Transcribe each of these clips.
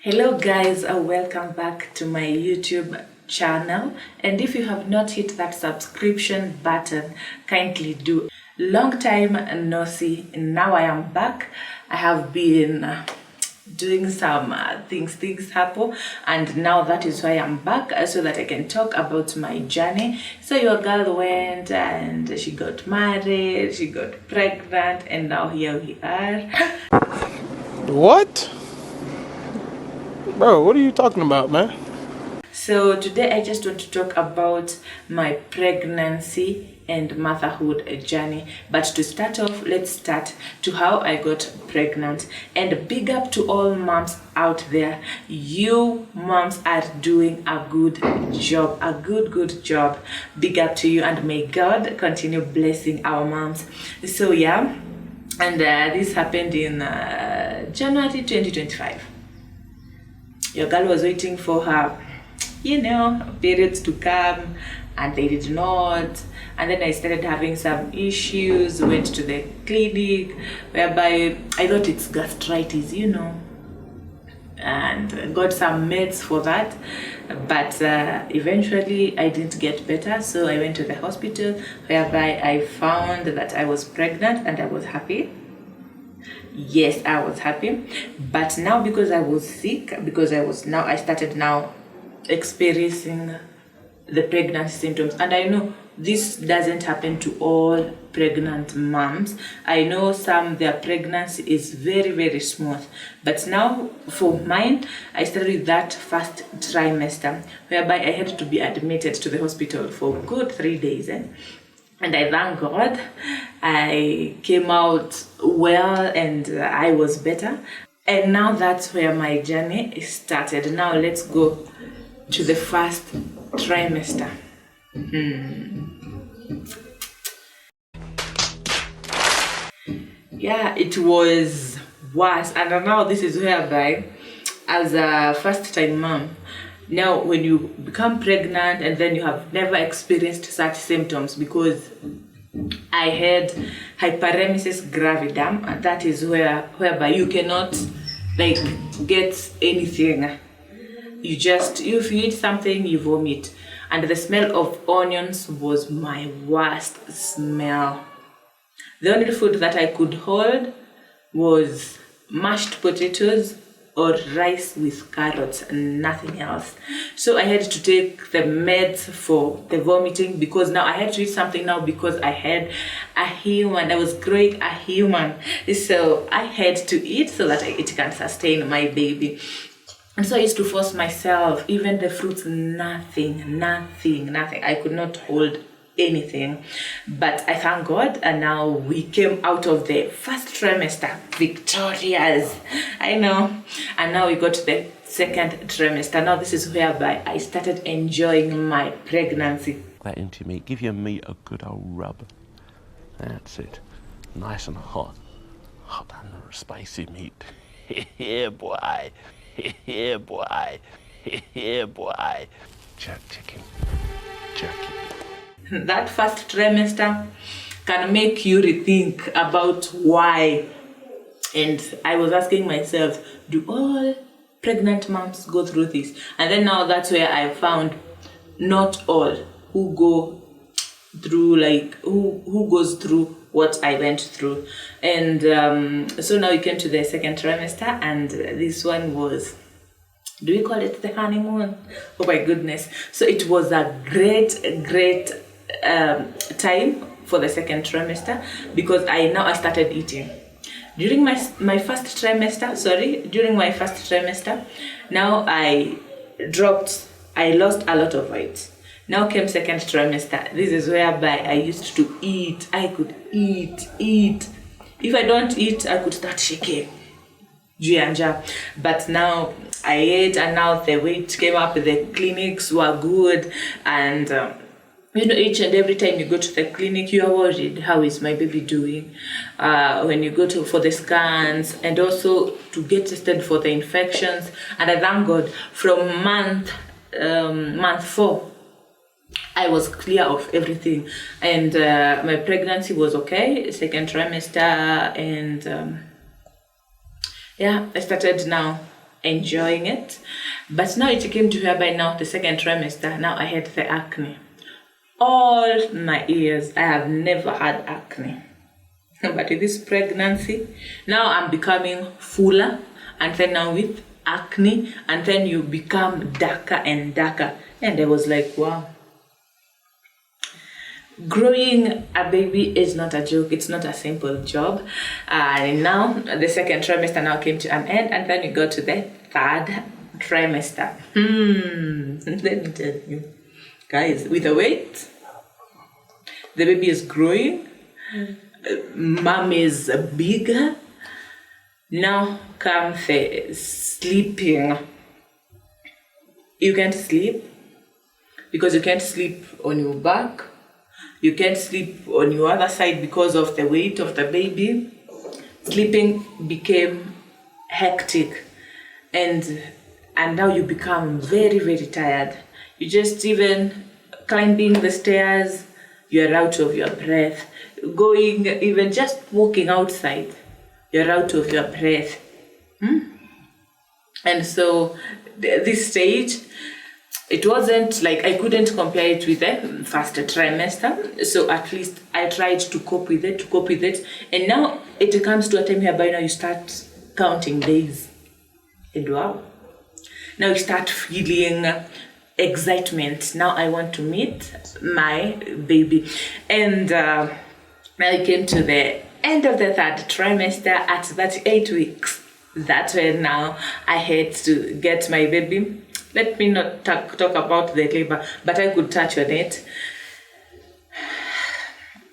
Hello guys, welcome back to my YouTube channel, and if you have not hit that subscription button, kindly do. Long time no see. Now I am back. I have been doing some things happen, and now that is why I'm back, so that I can talk about my journey. So your girl went and she got married, she got pregnant, and now here we are. What? Bro, what are you talking about, man? So today I just want to talk about my pregnancy and motherhood journey. But to start off, let's start to how I got pregnant. And big up to all moms out there. You moms are doing a good job, a good job. Big up to you, and may God continue blessing our moms. So yeah, and this happened in January 2025. Your girl was waiting for her, periods to come, and they did not. And then I started having some issues, went to the clinic, whereby I thought it's gastritis, and got some meds for that. But eventually I didn't get better, so I went to the hospital, whereby I found that I was pregnant, and I was happy. Yes, I was happy. But now, because I was sick, I started now experiencing the pregnancy symptoms. And I know this doesn't happen to all pregnant moms. I know their pregnancy is very smooth. But now for mine, I started with that first trimester, whereby I had to be admitted to the hospital for good 3 days. And I thank God I came out well, and I was better. And now that's where my journey started. Now let's go to the first trimester. Yeah, it was worse. And now this is whereby, as a first time mom, now when you become pregnant and then you have never experienced such symptoms, because I had hyperemesis gravidum, and that is whereby you cannot get anything. If you eat something, you vomit. And the smell of onions was my worst smell. The only food that I could hold was mashed potatoes or rice with carrots, and nothing else. So I had to take the meds for the vomiting, because now I had to eat something now, because I had a human. I was growing a human. So I had to eat so that it can sustain my baby. And so I used to force myself, even the fruits, nothing. I could not hold anything. But I thank God, and now we came out of the first trimester victorious. I know. And now we got to the second trimester. Now this is whereby I started enjoying my pregnancy. That into meat. Give your meat a good old rub. That's it. Nice and hot. Hot and spicy meat. Yeah, boy. Yeah, boy. Yeah, boy. Jerk chicken. Jerky. That first trimester can make you rethink about why. And I was asking myself, do all pregnant moms go through this? And then now that's where I found not all who go through, who goes through what I went through. And so now we came to the second trimester, and this one was, do we call it the honeymoon? Oh my goodness. So it was a great time for the second trimester, because I started eating. During my first trimester, now I lost a lot of weight. Now came second trimester. This is whereby I used to eat. I could eat. If I don't eat, I could start shaking. But now I ate, and now the weight came up. The clinics were good, and each and every time you go to the clinic, you are worried, how is my baby doing? When you go for the scans, and also to get tested for the infections. And I thank God, from month 4, I was clear of everything, and my pregnancy was okay, second trimester, and I started now enjoying it. But now it came to whereby now the second trimester, now I had the acne. All my years, I have never had acne. But with this pregnancy, now I'm becoming fuller, and then now with acne, and then you become darker and darker. And I was like, wow. Growing a baby is not a joke. It's not a simple job. And now the second trimester now came to an end, and then we go to the third trimester. Let me tell you, guys, with the weight, the baby is growing. Mom is bigger. Now comes the sleeping. You can't sleep because you can't sleep on your back. You can't sleep on your other side because of the weight of the baby. Sleeping became hectic, and now you become very, very tired. You just even climbing the stairs, you're out of your breath. Going, even just walking outside, you're out of your breath. And so this stage, it wasn't like I couldn't compare it with the first trimester. So at least I tried to cope with it. And now it comes to a time whereby now you start counting days. And wow. Now you start feeling excitement. Now I want to meet my baby. And now I came to the end of the third trimester at 38 weeks. That's when now I had to get my baby. Let me not talk about the labor, but I could touch on it.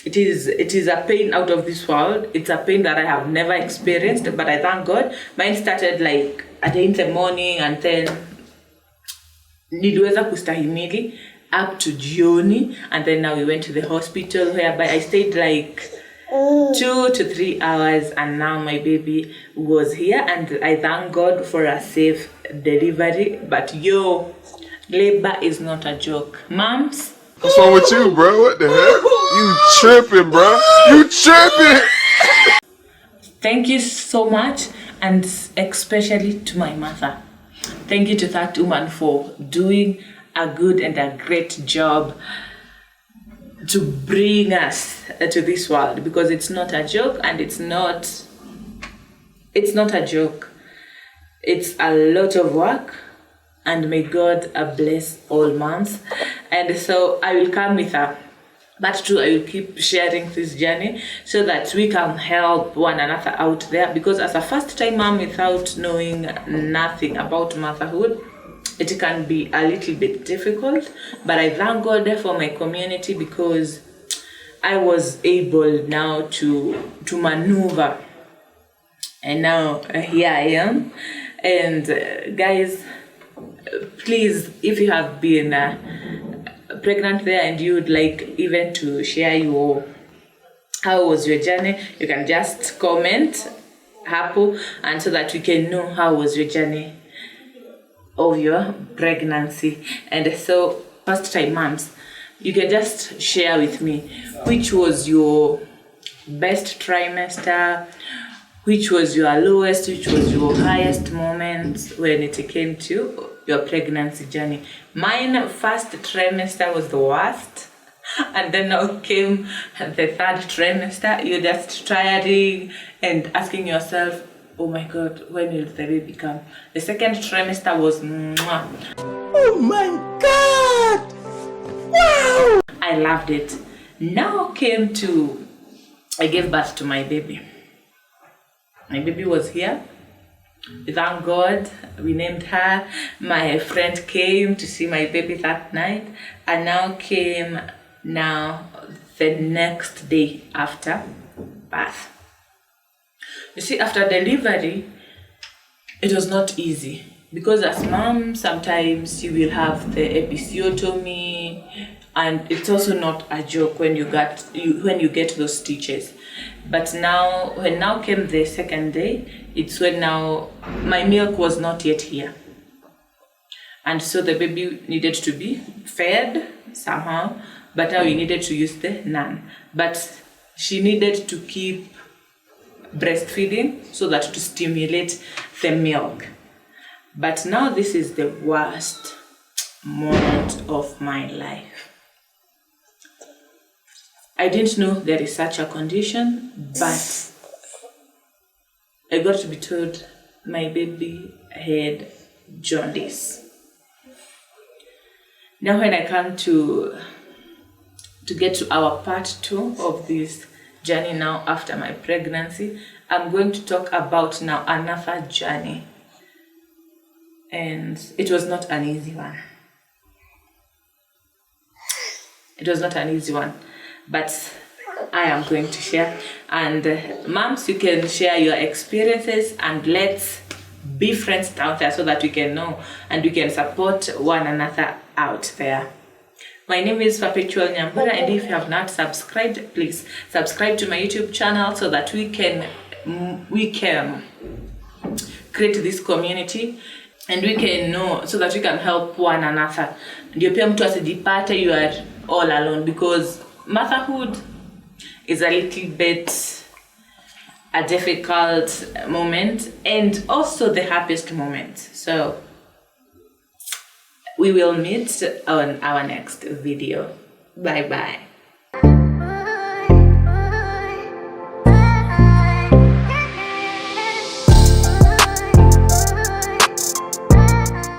It is a pain out of this world. It's a pain that I have never experienced, but I thank God. Mine started like at 8 in the morning, and then niliweza kustahimili up to jioni, and then now we went to the hospital whereby I stayed like 2 to 3 hours, and now my baby was here, and I thank God for a safe delivery. But yo, labor is not a joke. Moms, what's wrong with you, bro? What the heck? You tripping, bro? You tripping? thank you so much, and especially to my mother. Thank you to that woman for doing a good and a great job to bring us to this world, because it's not a joke, and it's not a joke. It's a lot of work, and may God bless all moms. And so I will come with her. But too, I will keep sharing this journey so that we can help one another out there, because as a first-time mom without knowing nothing about motherhood, it can be a little bit difficult. But I thank God for my community, because I was able now to maneuver, and now here I am. And guys, please, if you have been pregnant there and you would like even to share how was your journey, you can just comment hapo, and so that we can know how was your journey of your pregnancy. And so first time moms, you can just share with me which was your best trimester, which was your lowest, which was your highest moment when it came to your pregnancy journey. Mine first trimester was the worst, and then now came the third trimester. You're just tiring and asking yourself, oh my God, when will the baby come? The second trimester was mwah. Oh my God! Wow! I loved it. Now came to, I gave birth to my baby. My baby was here. Thank God, we named her. My friend came to see my baby that night, and now came the next day after birth. You see, after delivery, it was not easy, because as mom, sometimes you will have the episiotomy, and it's also not a joke when you get those stitches. But now, when now came the second day, it's when now my milk was not yet here, and so the baby needed to be fed somehow. But now we needed to use the NAN, but she needed to keep breastfeeding so that to stimulate the milk. But now this is the worst moment of my life. I didn't know there is such a condition, but I got to be told my baby had jaundice. Now when I come to get to our part 2 of this journey now after my pregnancy, I'm going to talk about now another journey. And it was not an easy one. It was not an easy one, but I am going to share. And moms, you can share your experiences, and let's be friends out there so that we can know and we can support one another out there. My name is Perpetua Nyambura, and if you have not subscribed, please subscribe to my YouTube channel so that we can create this community and we can know, so that we can help one another. Ndio pia mtu asijipate you are all alone, because motherhood is a little bit a difficult moment and also the happiest moment. So we will meet on our next video. Bye bye.